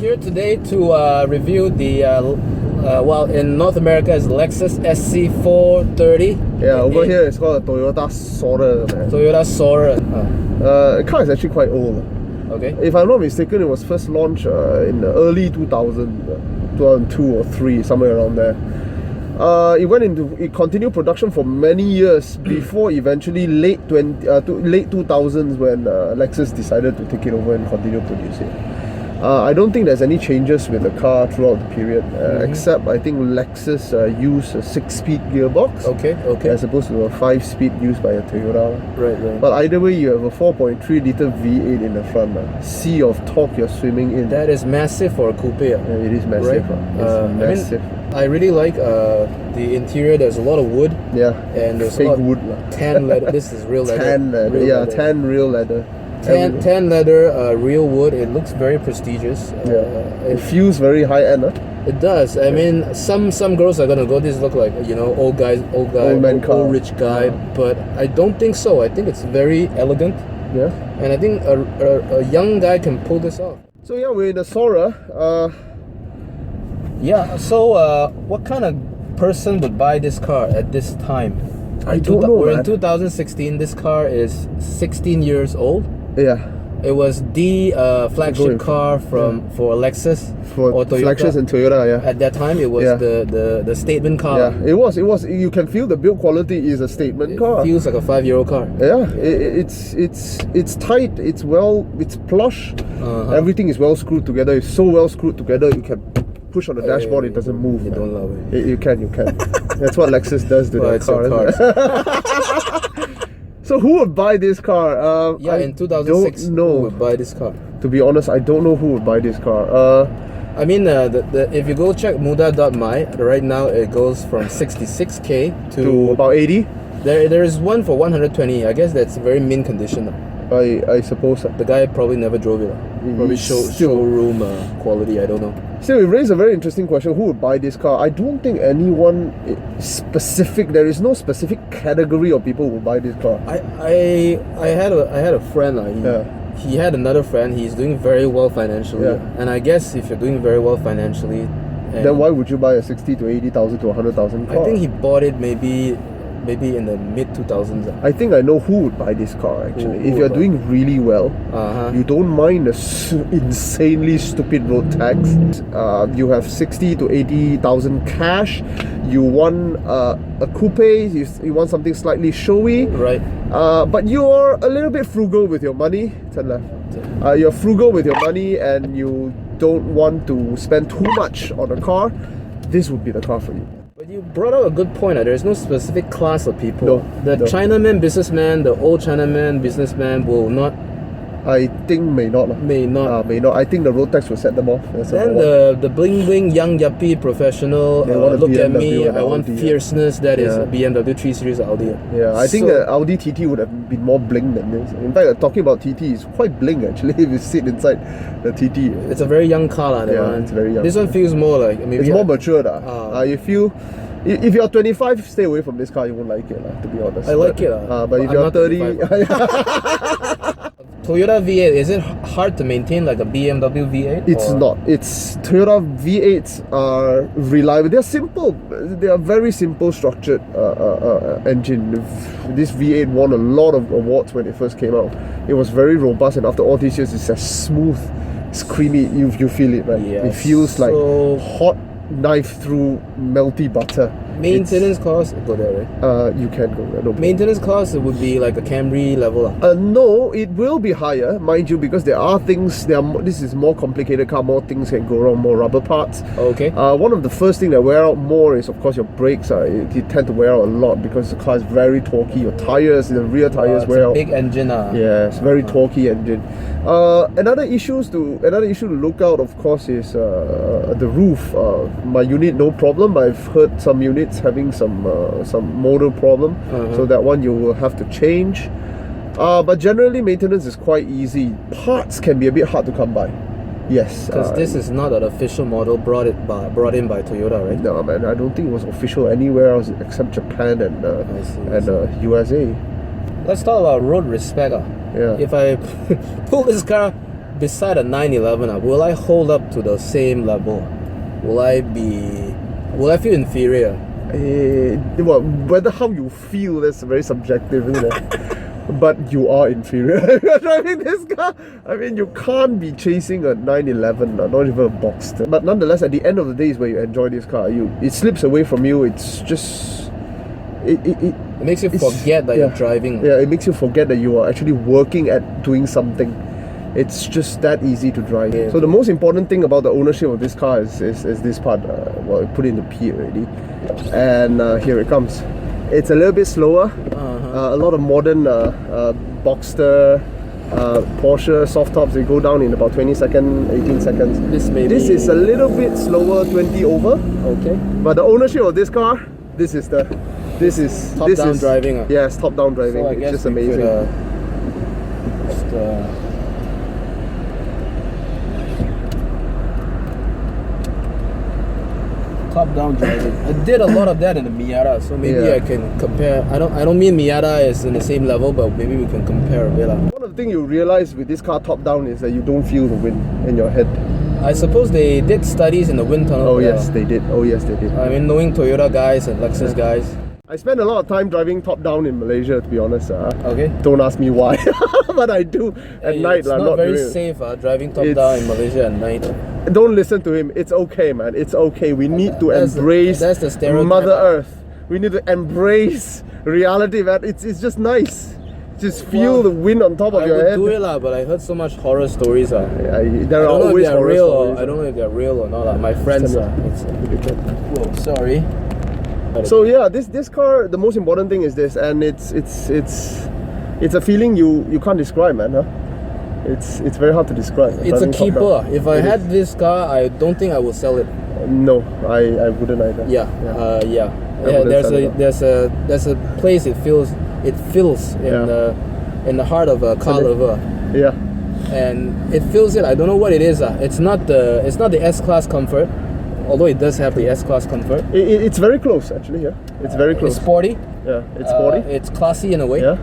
here today to review the, well, in North America it's Lexus SC430. Yeah, over here it's called a Toyota Soarer, man. Toyota Soarer. The car is actually quite old. Okay. If I'm not mistaken, it was first launched in the early 2002 or 3, somewhere around there. It continued production for many years before eventually late 2000s when Lexus decided to take it over and continue producing. I don't think there's any changes with the car throughout the period, except I think Lexus used a 6-speed gearbox, as opposed to a 5-speed used by a Toyota. Right. But either way, you have a 4.3-litre V8 in the front. Sea of torque you're swimming in. That is massive for a coupe. Yeah, it is massive. Right? It's massive. I really like the interior. There's a lot of wood. Yeah. And there's fake a lot wood. Tan leather. This is real leather. Tan leather. Real leather. Tan real leather. Tan leather, real wood. It looks very prestigious. It feels very high end. It does. I mean, some girls are gonna go, this look like, you know, old rich guy. But I don't think so. I think it's very elegant. Yeah. And I think a young guy can pull this off. So yeah, we're in a Soarer. Yeah. So what kind of person would buy this car at this time? I don't know. We're in 2016. This car is 16 years old. Yeah. It was the flagship car for Lexus or Toyota. Lexus and Toyota, yeah. At that time, it was the statement car. Yeah, it was. You can feel the build quality is a statement car. It feels like a 5-year-old car. Yeah, it's tight. It's plush. Everything is well screwed together. It's so well screwed together. You can push on the dashboard. It doesn't move. You don't love it. You can. That's what Lexus does to their car. So who would buy this car? In 2006, don't know. Who would buy this car? To be honest, I don't know who would buy this car. I mean, if you go check muda.my, right now it goes from 66k to about 80. There is one for 120. I guess that's very mint condition. I suppose the guy probably never drove it. Probably showroom quality. I don't know. Still, it raised a very interesting question. Who would buy this car? I don't think anyone specific. There is no specific category of people who buy this car. I had a friend. He had another friend. He's doing very well financially. And I guess if you're doing very well financially, then why would you buy a 60 to 80,000 to 100,000 car? I think he bought it maybe in the mid 2000s. I think I know who would buy this car actually. If you're doing really well, you don't mind the insanely stupid road tax. You have 60 to 80,000 cash. You want a coupe. You want something slightly showy, right? But you're a little bit frugal with your money. Turn left. You're frugal with your money, and you don't want to spend too much on a car. This would be the car for you. But you brought up a good point. There's no specific class of people. No, the Chinaman businessman, the old Chinaman businessman will not. I think may not. May not. I think the road tax will set them off. Then the bling bling young yuppie professional. Look at me. I want fierceness. That is a BMW 3 Series Audi. Yeah, I think the Audi TT would have been more bling than this. In fact, talking about TT, is quite bling actually. If you sit inside the TT, it's a very young car, it's very young. This one feels more like it's more mature. If you're 25, stay away from this car. You won't like it, to be honest. I like it. But if you're 30, Toyota V8, is it hard to maintain like a BMW V8? It's not. It's Toyota V8s are reliable. They're simple. They are very simple structured engine. This V8 won a lot of awards when it first came out. It was very robust, and after all these years, it's as smooth, it's creamy. You feel it, right? Yes. It feels like hot knife through melty butter. Maintenance cost, go there, right? You can go there. No maintenance cost, it would be like a Camry level. No, it will be higher, mind you, because there are things. This is more complicated car. More things can go wrong. More rubber parts. Okay. One of the first things that wear out more is, of course, your brakes. You tend to wear out a lot because the car is very torquey. Your tires, the rear tires wear out. It's a big engine. Yeah, it's very torquey engine. Another issue to look out, of course, is the roof. My unit, no problem. I've heard some units having some motor problem, so that one you will have to change. But generally, maintenance is quite easy. Parts can be a bit hard to come by. Yes, because this is not an official model brought in by Toyota, right? No, man, I don't think it was official anywhere else except Japan and USA. Let's talk about road respect. Yeah. If I pull this car beside a 911, will I hold up to the same level? Will I feel inferior? Well, whether how you feel, that's very subjective, isn't it? But you are inferior. You're driving this car. I mean, you can't be chasing a 911, not even a Boxster. But nonetheless, at the end of the day, is where you enjoy this car. It slips away from you. It's just it makes you forget that you're driving. Yeah, it makes you forget that you are actually working at doing something. It's just that easy to drive. Yeah. So the most important thing about the ownership of this car is this part. Well, I put it in the P already, and here it comes. It's a little bit slower. A lot of modern Boxster, Porsche soft tops, they go down in about 20 seconds, 18 seconds. This is a little bit slower, 20 over. Okay. But the ownership of this car, this is top-down driving. Yes, top-down driving. So it's just amazing. Top-down driving. I did a lot of that in the Miata, so maybe I can compare. I don't mean Miata is in the same level, but maybe we can compare a bit. One of the things you realize with this car top-down is that you don't feel the wind in your head. I suppose they did studies in the wind tunnel. Oh yes, they did. Oh yes, they did. I mean, knowing Toyota guys and Lexus guys. I spend a lot of time driving top-down in Malaysia, to be honest. Okay. Don't ask me why, but I do at night. It's not very safe driving top-down in Malaysia at night. Don't listen to him. It's okay, man. It's okay. We need to embrace that's the stereotype. Mother Earth. We need to embrace reality, man. It's just nice. Just feel the wind on top of your head. I would do it, but I heard so much horror stories. There are always horror stories. I don't know if they're real or not. My friends are. Whoa, sorry. So yeah, this car, the most important thing is this, and it's a feeling you can't describe, man. Huh? It's very hard to describe. It's a keeper. If I had this car, I don't think I would sell it. No, I wouldn't either. There's a place it feels in the heart of a car lover. Yeah. And it feels it. I don't know what it is. It's not the S-Class comfort. Although it does have the S-Class comfort. It's very close, actually, yeah. It's very close. It's sporty. Yeah, it's sporty. It's classy in a way. Yeah.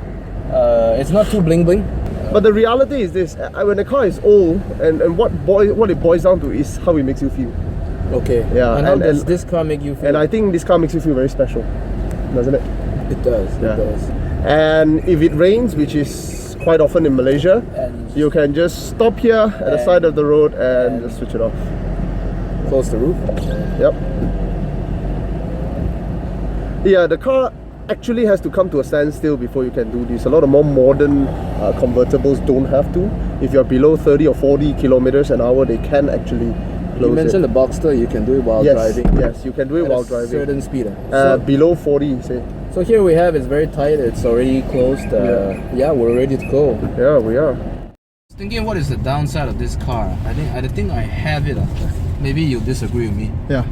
It's not too bling-bling. But the reality is this, when a car is old, and what it boils down to is how it makes you feel. Okay. Yeah. And how does this car make you feel? And I think this car makes you feel very special, doesn't it? It does, yeah. It does. And if it rains, which is quite often in Malaysia, you can just stop here at the side of the road and just switch it off. Close the roof. Yep. Yeah, the car actually has to come to a standstill before you can do this. A lot of more modern convertibles don't have to. If you're below 30 or 40 kilometers an hour, they can actually close. You mentioned the Boxster, you can do it while driving. Yes, you can do it while driving. Certain speed. Below 40, say. So here we have, it's very tight, it's already closed. Yeah, we're ready to go. Yeah, we are. Thinking what is the downside of this car? I think I have it. Maybe you disagree with me. Yeah.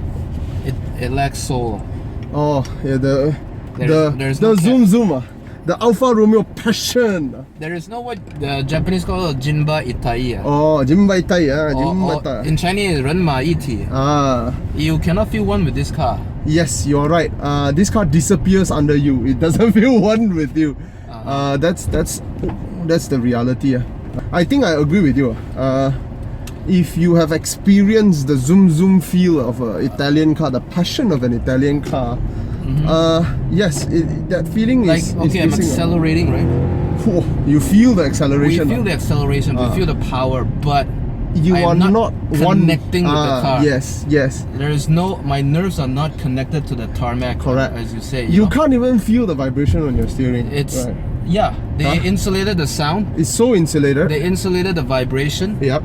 It lacks soul. Oh, yeah, the no zoom. The Alfa Romeo passion. There is no what the Japanese call Jinba Itai. Oh, Jinba Itai. In Chinese, 人马一体. You cannot feel one with this car. Yes, you're right. This car disappears under you. It doesn't feel one with you. That's the reality. I think I agree with you. If you have experienced the zoom feel of an Italian car, the passion of an Italian car, yes, that feeling is okay, I'm accelerating, right? Oh, you feel the acceleration. We feel the acceleration, we feel the power, but you are not connecting with the car. Yes. There is my nerves are not connected to the tarmac. Correct. As you say. You can't even feel the vibration on your steering. It's yeah. They insulated the sound. It's so insulated. They insulated the vibration. Yep.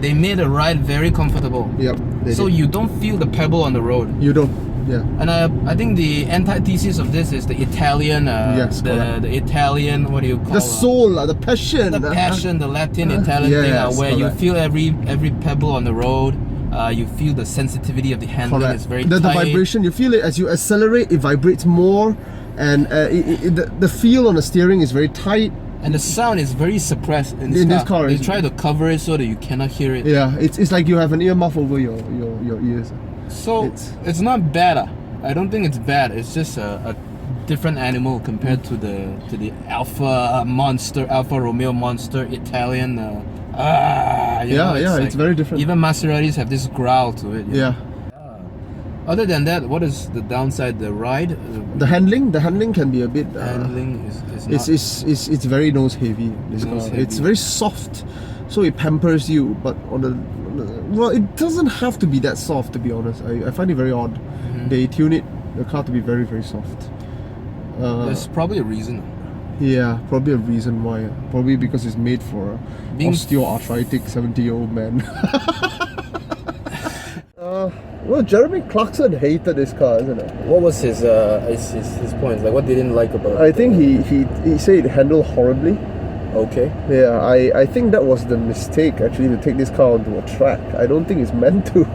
They made the ride very comfortable. Yep. So you don't feel the pebble on the road. You don't. Yeah. And I think the antithesis of this is the Italian. The Italian. What do you call it? The soul, the passion. The passion, the Latin Italian thing, where you feel every pebble on the road. You feel the sensitivity of the handling. It's very tight. The vibration, you feel it as you accelerate. It vibrates more, and the feel on the steering is very tight. And the sound is very suppressed in this car. They try to cover it so that you cannot hear it. Yeah, it's like you have an earmuff over your ears. So it's not bad. I don't think it's bad. It's just a different animal compared to the Alfa Romeo monster Italian It's very different. Even Maseratis have this growl to it. Yeah. Other than that, what is the downside? The ride? The handling can be a bit. Handling is not... It's very nose heavy. It's very soft, so it pampers you. But well, it doesn't have to be that soft, to be honest. I find it very odd. They tune the car to be very, very soft. There's probably a reason. Yeah, probably a reason why. Probably because it's made for osteoarthritic 70-year-old man. Well, Jeremy Clarkson hated this car, isn't it? What was his points? Like, what they didn't like about it? I think he said it handled horribly. Okay. Yeah, I think that was the mistake actually, to take this car onto a track. I don't think it's meant to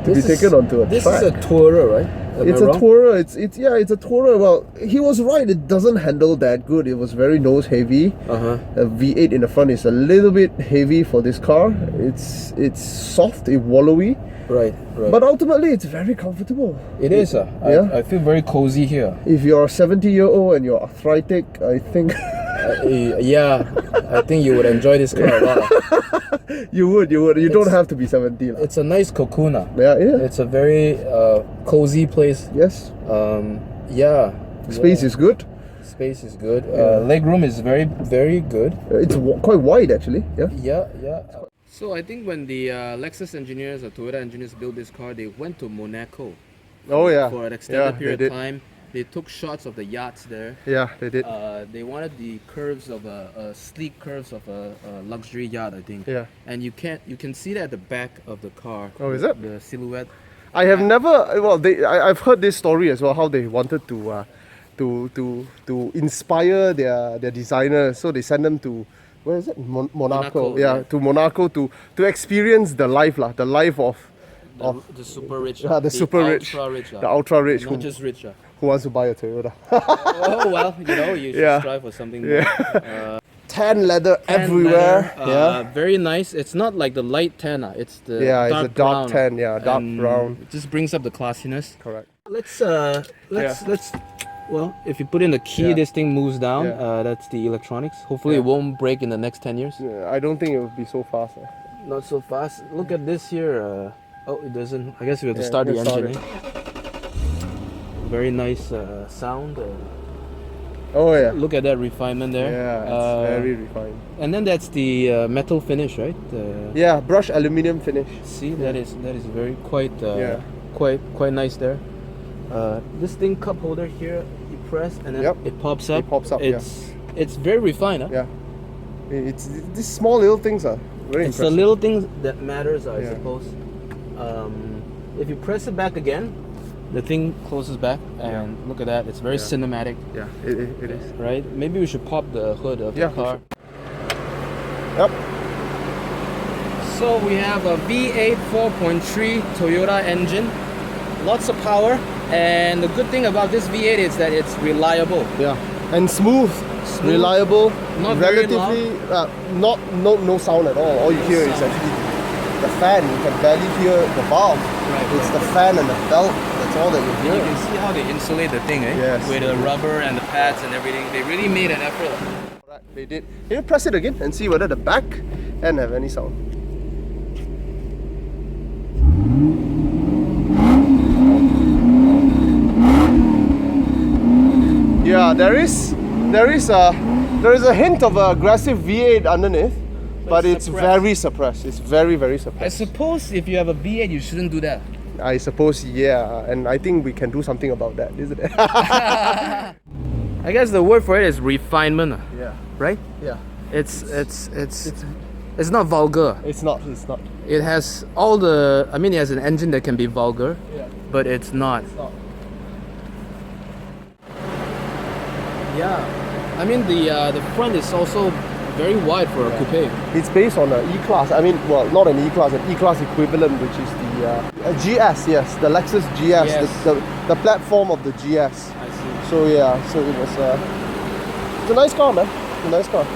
be taken onto a track. This is a Tourer, right? It's a Tourer. It's a Tourer. Well, he was right. It doesn't handle that good. It was very nose heavy. A V8 in the front is a little bit heavy for this car. It's soft, it's wallowy. Right. But ultimately, it's very comfortable. It is. I feel very cozy here. If you're a 70-year-old and you're arthritic, I think. I think you would enjoy this car a lot. You would. You don't have to be 70. It's a nice cocoon. Yeah. It's a very cozy place. Yes. Space is good. Space is good. Legroom is very, very good. It's quite wide actually. Yeah. So I think when the Lexus engineers or Toyota engineers built this car, they went to Monaco. Oh yeah. For an extended period of time. They took shots of the yachts there. Yeah, they did. They wanted the curves of sleek curves of a luxury yacht, I think. Yeah. And you can see that at the back of the car. Oh, is it? The silhouette. I have never. Well, I've heard this story as well. How they wanted to inspire their designers, so they sent them to, where is it? Monaco. Yeah, to Monaco to experience the life of the super rich. The super rich. The ultra rich. Not just rich. Who wants to buy a Toyota? Oh well, you should strive for something more. Tan leather everywhere. Leather, very nice. It's not like the light tan. It's the it's a dark brown, tan. Yeah, dark brown. It just brings up the classiness. Correct. Let's. Well, if you put in the key, this thing moves down. That's the electronics. Hopefully, it won't break in the next 10 years. Yeah, I don't think it will be so fast. Not so fast. Look at this here. It doesn't. I guess we have to start the engine. Very nice sound. Look at that refinement there. Yeah, it's very refined. And then that's the metal finish, right? Brushed aluminium finish. See, that is very quite nice there. This thing, cup holder here, you press and then it pops up. It's very refined. Yeah. It's these small little things are very impressive. It's the little things that matters, I suppose. If you press it back again, the thing closes back, and look at that, it's very cinematic. Yeah, it is. Right? Maybe we should pop the hood of the car. Yep. So we have a V8 4.3 Toyota engine, lots of power, and the good thing about this V8 is that it's reliable. Yeah, and smooth. Reliable, not relatively, no sound at all. All you hear is actually the fan. You can barely hear the valve. It's the fan and the belt. That's all that you hear. You can see how they insulate the thing, Yes. With the rubber and the pads and everything. They really made an effort. Right, they did. Can you press it again and see whether the back end have any sound? Yeah, there is a hint of aggressive V8 underneath, but it's very suppressed. It's very, very suppressed. I suppose if you have a V8, you shouldn't do that. I suppose, and I think we can do something about that, isn't it? I guess the word for it is refinement. Yeah. Right? Yeah. It's not vulgar. It's not. It has all the. I mean, it has an engine that can be vulgar, but it's not. Yeah, I mean the front is also very wide for a coupe. It's based on an E-Class. I mean, well, not an E-Class, an E-Class equivalent, which is the GS. Yes, the Lexus GS, the platform of the GS. I see. So yeah, so it's a nice car, man. A nice car.